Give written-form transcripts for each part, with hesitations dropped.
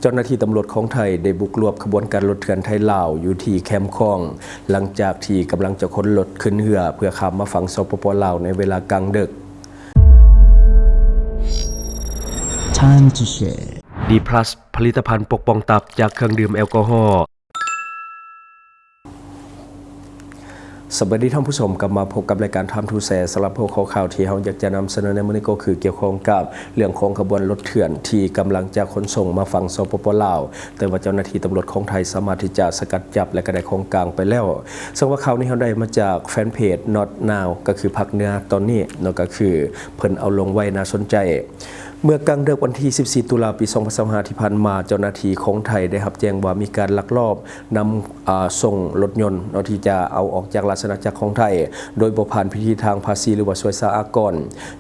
เจ้าหน้าที่ตำรวจของไทยได้บุกรวบขบวนการรถเถื่อนไทยลาวอยู่ที่แคมป์คลองหลังจากที่กำลังจะขนรถขึ้นเรือเพื่อข้ามมาฝั่งสปป.ลาวในเวลากลางดึก Time to share D+ ผลิตภัณฑ์ปกป้องตับจากเครื่องดื่มแอลกอฮอล์สวัสดีท่านผู้ชมกลับมาพบกับรายการTime to Shareสำหรับพวกข่าวที่เราอยากจะนำเสนอในมื้อนี้ก็คือเกี่ยวข้องกับเรื่องของขบวนรถเถื่อนที่กำลังจะขนส่งมาฝั่งสปป.ลาวแต่ว่าเจ้าหน้าที่ตำรวจของไทยสามารถที่จะสกัดจับและก็ได้ของกลางไปแล้วซึ่งว่าข่าวนี้เราได้มาจากแฟนเพจ Not Now ก็คือพักเนื้อตอนนี้นั่นก็คือเพิ่นเอาลงไว้น่าสนใจเมื่อกลางเดือนวันที่14ตุลาปี2025ที่ผ่านมาเจ้าหน้าที่ของไทยได้รับแจ้งว่ามีการลักลอบนำส่งรถยนต์ที่จะเอาออกจากราชอาณาจักรของไทยโดยบ่ผ่านพิธีทางภาษีหรือว่าสวยสะอากร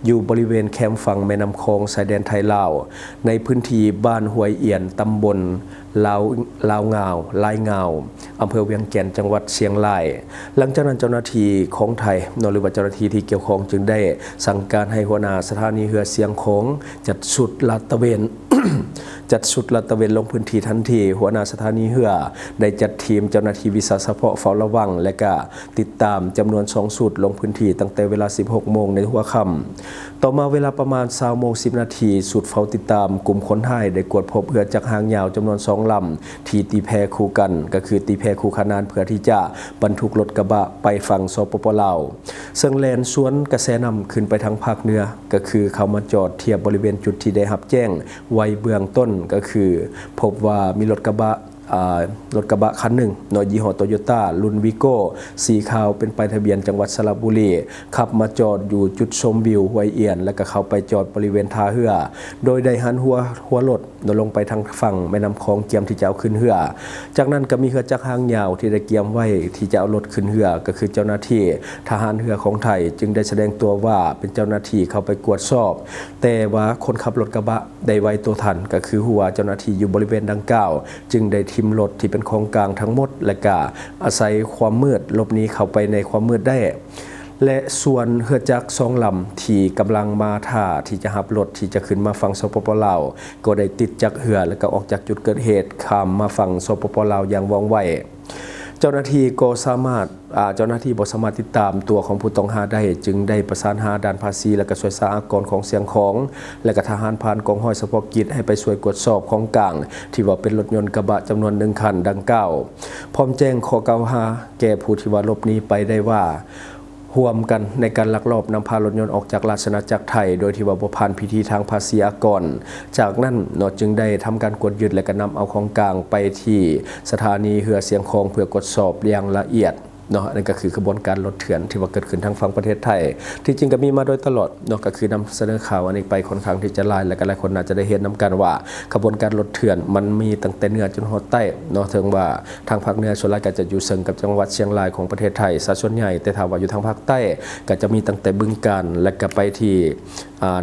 อยู่บริเวณแคมป์ฝั่งแม่น้ำคลองชายแดนไทยลาวในพื้นที่บ้านห้วยเอียนตำบลลาวงาวลายงาวอำเภอเวียงแก่นจังหวัดเชียงรายหลังจากนั้นเจ้าหน้าที่ของไทยหรือว่าเจ้าหน้าที่ที่เกี่ยวข้องจึงได้สั่งการให้หัวหน้าสถานีเรือเสียงของจัดชุดลาดตระเวน จัดชุดลาดตระเวนลงพื้นที่ทันทีหัวหน้าสถานีเรือได้จัดทีมเจ้าหน้าที่วิสาเฉพาะเฝ้าระวังและก็ติดตามจำนวน2ชุดลงพื้นที่ตั้งแต่เวลา 16 โมงในหัวค่ำต่อมาเวลาประมาณ 20 โมง 10 นาทีชุดเฝ้าติดตามกลุ่มคนไทยได้กวดพบเรือจักรหางยาวจำนวน2ลำที่ตีแพคู่กันก็คือตีแพคู่ขนานเพื่อที่จะบรรทุกรถกระบะไปฝั่งสปป.ลาวซึ่งแลนสวนกระแสนำขึ้นไปทางภาคเหนือก็คือเข้ามาจอดเทียบบริเวณจุดที่ได้รับแจ้งไว้เบื้องต้นก็คือพบว่ามีรถกระบะคันหนึ่งยี่ห้อโตโยต้ารุ่นวิโก้สีขาวเป็นป้ายทะเบียนจังหวัดสระบุรีขับมาจอดอยู่จุดชมวิวห้วยเอียนแล้วก็เข้าไปจอดบริเวณท่าเรือโดยได้หันหัวรถลงไปทางฝั่งแม่น้ำคลองเกียมที่จะเอาขึ้นเรือจากนั้นก็มีเรือจักรหางยาวที่ได้เกียมไว้ที่จะเอารถขึ้นเรือก็คือเจ้าหน้าที่ทหารเรือของไทยจึงได้แสดงตัวว่าเป็นเจ้าหน้าที่เข้าไปกวดสอบแต่ว่าคนขับรถกระบะได้ไว้ตัวทันก็คือหัวเจ้าหน้าที่อยู่บริเวณดังกล่าวจึงได้ทิมรถที่เป็นของกลางทั้งหมดและก็อาศัยความมืดหลบหนีเข้าไปในความมืดได้และส่วนเรือจักร2ลำที่กำลังมาท่าที่จะหับรถที่จะขึ้นมาฝั่งสปป.ลาวก็ได้ติดจากเรือแล้วก็ออกจากจุดเกิดเหตุข้ามมาฝั่งสปป.ลาวอย่างว่องไวเจ้าหน้าที่บ่สามารถติดตามตัวของผู้ต้องหาได้จึงได้ประสานหาด่านภาษีและก็สวยสะอากรของเสียงของและก็ทหารพรานกองร้อยเฉพาะกิจให้ไปช่วยตรวจสอบของกลางที่ว่าเป็นรถยนต์กระบะจำนวน1คันดังกล่าวพร้อมแจ้งข้อกล่าวหาแก่ผู้ที่ว่าหลบหนีไปได้ว่าร่วมกันในการลักลอบนำพารถยนต์ออกจากราชอาณาจักรไทยโดยที่ว่าบ่ผ่านพิธีทางภาษีอากรจากนั้นจึงได้ทำการกดยึดและก็นำเอาของกลางไปที่สถานีเรือเสียงของเพื่อกดสอบอย่างละเอียดนั่นก็คือขบวนการรถเถื่อนที่ว่าเกิดขึ้นทางฝั่งประเทศไทยที่จริงก็มีมาโดยตลอดก็คือนำเสนอข่าวอันนี้ไปค่อนข้างที่จะหลายและก็หลายคนน่าจะได้เห็นนำกันว่าขบวนการรถเถื่อนมันมีตั้งแต่เหนือจนฮอดใต้ถึงว่าทางภาคเหนือส่วนใหญ่ก็จะอยู่เชิงกับจังหวัดเชียงรายของประเทศไทยซะส่วนใหญ่แต่ถ้าว่าอยู่ทางภาคใต้ก็จะมีตั้งแต่บึงกาฬและก็ไปที่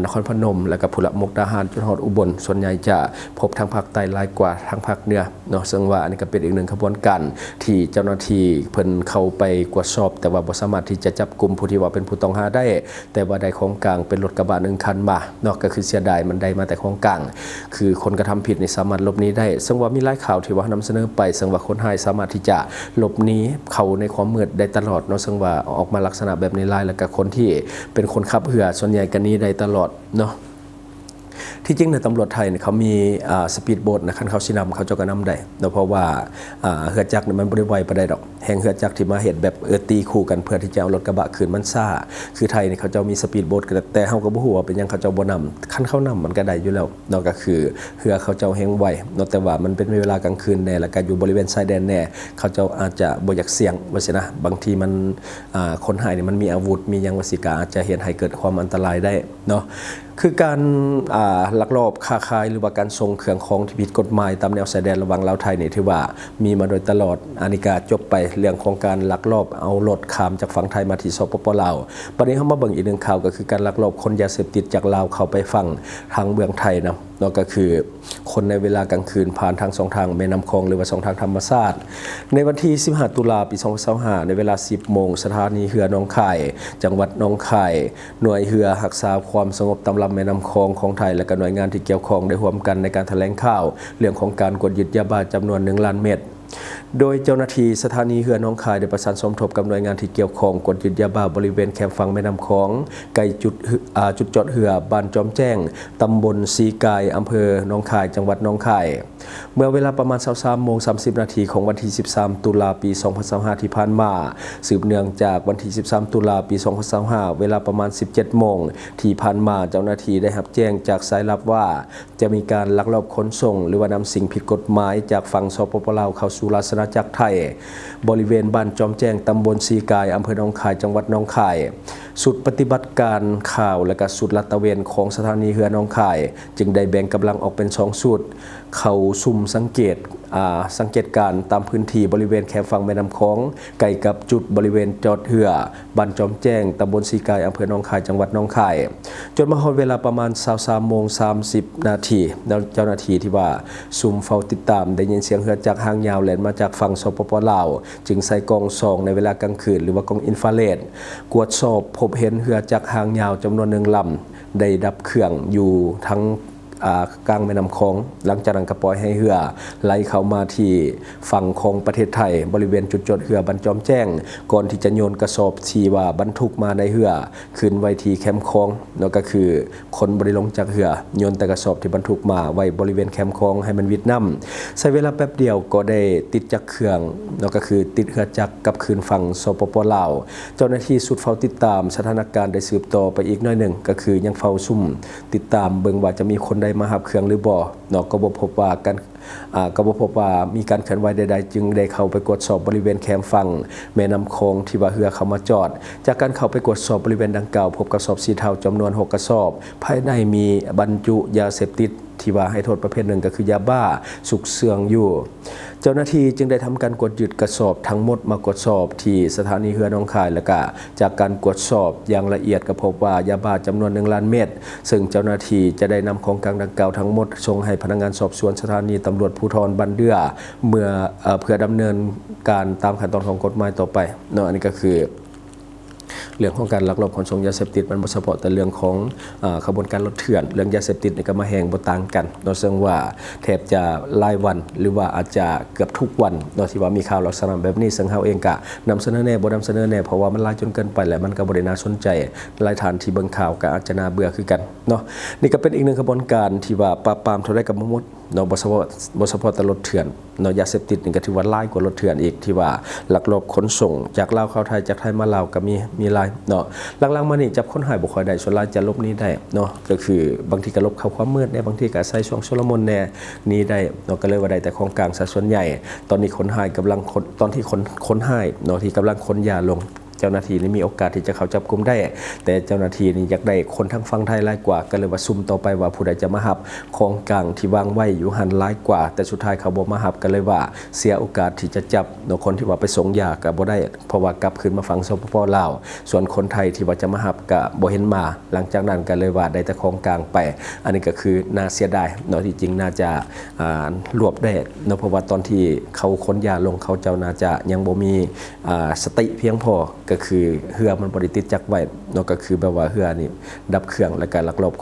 นครพนมและก็พุระมุกดาหารจนฮอดอุบลส่วนใหญ่จะพบทางภาคใต้หลายกว่าทางภาคเหนือซึ่งว่าอันนี้ก็เป็นอีกหนึ่งขบวนการที่เจ้าหน้าที่เพิ่นเข้าไปกวดสอบแต่ว่าบ่สามารถที่จะจับกลุ่มผู้ที่ว่าเป็นผู้ต้องหาได้แต่ว่าได้ของกลางเป็นรถกระบะ1คันมาก็คือเสียดายมันได้มาแต่ของกลางคือคนกระทำผิดนี่สามารถหลบหนีได้ซึ่งว่ามีหลายข่าวที่ว่านำเสนอไปซึ่งว่าคนหายสามารถที่จะหลบหนีเข้าในความมืดได้ตลอดซึ่งว่าออกมาลักษณะแบบนี้หลายแล้วก็คนที่เป็นคนขับเรือส่วนใหญ่ก็หนีได้ตลอดที่จริงในตำรวจไทยเขามีสปีดโบ๊ทคันเขาสินำเขาจะก็นำได้เพราะว่าเรือจักรมันบริไวไปได้ดอกแห่งเรือจักรที่มาเหตุแบบตีคู่กันเพื่อที่จะเอารถกระบะขึ้นมันซ่าคือไทยเขาจะมีสปีดโบ๊ทแต่เขาก็บ่ฮู้ว่าเป็นยังเขาจะบ่นำคันเขานำมันก็ได้อยู่แล้วก็คือเรือเขาจะแห่งไวแต่ว่ามันเป็นเวลากลางคืนแน่แล้วก็อยู่บริเวณชายแดนแน่เขาจะอาจจะบ่อยากเสี่ยงว่าสินะบางทีมันคนหายนี่มันมีอาวุธมียังว่าสิกาอาจจะเห็นให้เกิดความอันตรายได้คือการลักลอบค้าขายหรือว่าการส่งเครื่องของที่ผิดกฎหมายตามแนวชายแดนระหว่างลาวไทยนี่ถือว่ามีมาโดยตลอดอานิกาจบไปเรื่องของการลักลอบเอารถข้ามจากฝั่งไทยมาที่สปป.ลาวประเด็นเข้ามาเบิ่งอีกหนึ่งข่าวก็คือการลักลอบขนยาเสพติดจากลาวเข้าไปฝั่งทางเมืองไทย เนาะก็คือคนในเวลากลางคืนผ่านทาง2 ทางแม่น้ำคลองหรือว่า2 ทางธรรมชาติในวันที่15 ตุลาปี 2025ในเวลา 10 โมงสถานีเรือหนองคายจังหวัดหนองคายหน่วยเรือรักษาความสงบตามลำแม่น้ำคลองของไทยและก็หน่วยงานที่เกี่ยวข้องได้ร่วมกันในการแถลงข่าวเรื่องของการกดยึดยาบ้าจำนวน1 ล้านเม็ดโดยเจ้าหน้าที่สถานีเรือหนองคายได้ประสานสมทบกับหน่วยงานที่เกี่ยวข้องกดยึดยาบ้าบริเวณแคมป์ฝั่งแม่น้ำคลองใกล้จุดจอดเรือบ้านจอมแจ้งตำบลสีกายอำเภอหนองคายจังหวัดหนองคายเมื่อเวลาประมาณ 23:30 นาทีของวันที่ 13 ตุลาปี 2025 ที่ผ่านมาสืบเนื่องจากวันที่ 13 ตุลาปี 2025 เวลาประมาณ 17 โมงที่ผ่านมาเจ้าหน้าที่ได้รับแจ้งจากสายลับว่าจะมีการลักลอบขนส่งหรือว่านำสิ่งผิดกฎหมายจากฝั่งสปป.ลาวเข้าสู่ราชอาณาจักรไทยบริเวณบ้านจอมแจ้งตำบลสีกายอำเภอหนองคายจังหวัดหนองคายสุดปฏิบัติการข่าวและก็สุดลาดตระเวนของสถานีเรือหนองคายจึงได้แบ่งกำลังออกเป็น2 สุดเข้าซุ่มสังเกตการตามพื้นที่บริเวณแคมป์ฝั่งแม่น้ำคลองใกล้กับจุดบริเวณจอดเรือบ้านจอมแจ้งตำบลสีกายอำเภอหนองคายจังหวัดหนองคายจนมาฮอดเวลาประมาณ 23:30 นาทีแล้วเจ้าหน้าที่ที่ว่าซุ่มเฝ้าติดตามได้ยินเสียงเรือจากหางยาวแล่นมาจากฝั่งสปป.ลาวจึงใส่กล้องส่องในเวลากลางคืนหรือว่ากล้องอินฟราเรดกวดสอบพบเห็นเรือจากหางยาวจำนวน1 ลำได้ดับเครื่องอยู่ทั้งกลางแม่น้ำคลองหลังจากนั้นก็ปล่อยให้เรือไหลเข้ามาที่ฝั่งของประเทศไทยบริเวณจุดจอดเรือบรรจอมแจ้งก่อนที่จะโยนกระสอบที่ว่าบรรทุกมาในเรือขึ้นไว้ที่แคมป์คลองแล้วก็คือคนบริลงจากเรือโยนแต่กระสอบที่บรรทุกมาไว้บริเวณแคมป์คลองให้มันวิดน้ำใช้เวลาแป๊บเดียวก็ได้ติดจักรเครื่องแล้วก็คือติดเรือจักรกับคืนฝั่งสปป.ลาวเจ้าหน้าที่สุดเฝ้าติดตามสถานการณ์ได้สืบต่อไปอีกหน่อยหนึ่งก็คือยังเฝ้าซุ่มติดตามเบิ่งว่าจะมีคนใดมาหับเครื่องหรือบ่เนาะก็บ่พบว่ามีการเคลื่อนไหวใดๆจึงได้เข้าไปตรวจสอบบริเวณแคมป์ฝั่งแม่น้ำคลองที่ว่าเรือเข้ามาจอดจากการเข้าไปตรวจสอบบริเวณดังกล่าวพบกระสอบสีเทาจำนวน6 กระสอบภายในมีบรรจุยาเสพติดที่ว่าให้โทษประเภทหนึ่งก็คือยาบ้าสุกเสื่องอยู่เจ้าหน้าที่จึงได้ทำการกดยึดกระสอบทั้งหมดมากดสอบที่สถานีเรือหนองคายและก็จากการกดสอบอย่างละเอียดก็พบว่ายาบ้าจำนวน1 ล้านเม็ดซึ่งเจ้าหน้าที่จะได้นำของกลางดังกล่าวทั้งหมดส่งให้พนักงานสอบสวนสถานีตำรวจภูธรบันเดือเพื่อดำเนินการตามขั้นตอนของกฎหมายต่อไปเนาะอันนี้ก็คือเรื่องของการลักลอบขนส่งยาเสพติดมันบ่เฉพาะแต่เรื่องของขบวนการรถเถื่อนเรื่องยาเสพติดนี่ก็มาแหงบ่ต่างกันโดยซึ่งว่าแทบจะรายวันหรือว่าอาจจะเกือบทุกวันโดยที่ว่ามีข่าวลักษณะแบบนี้ซึ่งเฮาเองก็นำเสนอแน่บ่นำเสนอแน่เพราะว่ามันหลายจนเกินไปและมันก็บ่ได้น่าสนใจหลายท่านที่เบิ่งข่าวก็อาจจะน่าเบื่อคือกันเนาะนี่ก็เป็นอีกหนึ่งขบวนการที่ว่าปราบปรามเท่าใดก็บ่หมดเนาะบ่เฉพาะแต่รถเถื่อนเนาะยาเสพติดนี่ก็ถือว่าหลายกว่ารถเถื่อนอีกที่ว่าลักลอบขนส่งจากลาวเข้าไทยจากไทยมาลาวก็มีหลายเนาะหลังๆมานี่จับคนหายบ่ค่อยได้ส่วนหลายจะลบนี้ได้เนาะก็คือบางทีก็ลบเข้าความมืดแน่บางทีก็ใส่ช่วงชุลมุนแน่นี้ได้เนาะก็เลยว่าได้แต่ของกลางซะส่วนใหญ่ตอนนี้คนหายกำลังตอนที่คนหายเนาะที่กำลังขนยาลงเจ้าหน้าที่นี่มีโอกาสที่จะเข้าจับกุมได้แต่เจ้าหน้าที่นี่อยากได้คนทั้งฝั่งไทยหลายกว่าก็เลยว่าซุ่มต่อไปว่าผู้ใดจะมาหับของกลางที่วางไว้อยู่หันหลายกว่าแต่สุดท้ายเขาบ่มาหับกันเลยว่าเสียโอกาสที่จะจับเนาะคนที่ว่าไปส่งยาก็บ่ได้เพราะว่ากลับคืนมาฝั่งสปป.ลาวส่วนคนไทยที่ว่าจะมาหับก็บ่เห็นมาหลังจากนั้นก็เลยว่าได้แต่ของกลางไปอันนี้ก็คือน่าเสียดายเนาะที่จริงน่าจะรวบได้เนาะเพราะว่าตอนที่เขาขนยาลงเขาเจ้าน่าจะยังบ่มีสติเพียงพอก็คือเรือมันบริติดจักไว้เนาะก็คือแบบว่าเรือนี่ดับเครื่องแล้วก็ลักลอบ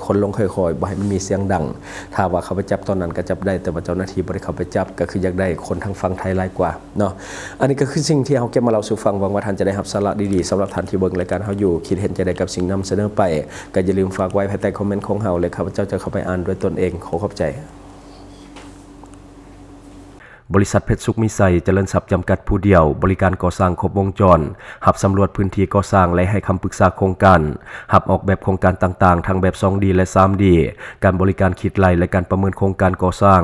ขนลงค่อยๆบ่ให้มันมีเสียงดังถ้าว่าเขาไปจับตอนนั้นก็จับได้แต่ว่าเจ้าหน้าที่บ่ได้เข้าไปจับก็คืออยากได้คนทางฝั่งไทยหลายกว่าเนาะอันนี้ก็คือสิ่งที่เฮาเก็บมาเล่าสู่ฟังหวังว่าท่านจะได้รับสาระดีๆสำหรับท่านที่เบิ่งรายการเฮาอยู่คิดเห็นจะได้กับสิ่งนำเสนอไปก็อย่าลืมฝากไว้ภายใต้คอมเมนต์ของเฮาเลยข้าพเจ้าจะเข้าไปอ่านด้วยตนเองขอขอบใจบริษัทเพชรสุขมิไซเจริญทรัพย์จำกัดผู้เดียวบริการก่อสร้างครบวงจรหับสำรวจพื้นที่ก่อสร้างและให้คำปรึกษาโครงการหับออกแบบโครงการต่างๆทั้งแบบ 2D และ 3D การบริการคิดไล่และการประเมินโครงการก่อสร้าง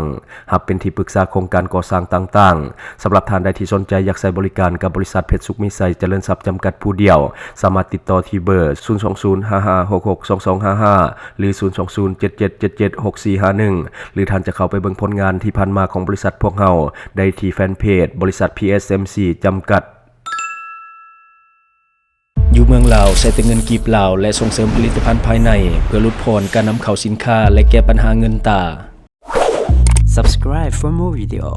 หับเป็นที่ปรึกษาโครงการก่อสร้างต่างๆสำหรับท่านใดที่สนใจอยากใช้บริการกับบริษัทเพชรสุขมิไซเจริญทรัพย์จำกัดผู้เดียวสามารถติดต่อที่เบอร์ 02055662255 หรือ 02077776451 หรือท่านจะเข้าไปเบิ่งผลงานที่ผ่านมาของบริษัทพวกเราได้ที่แฟนเพจบริษัท PSMC จำกัด ยู อยู่เมืองลาวใช้แต่เงินกีบลาวและส่งเสริมผลิตภัณฑ์ภายในเพื่อลดพรการนำเข้าสินค้าและแก้ปัญหาเงินตา Subscribe for more video.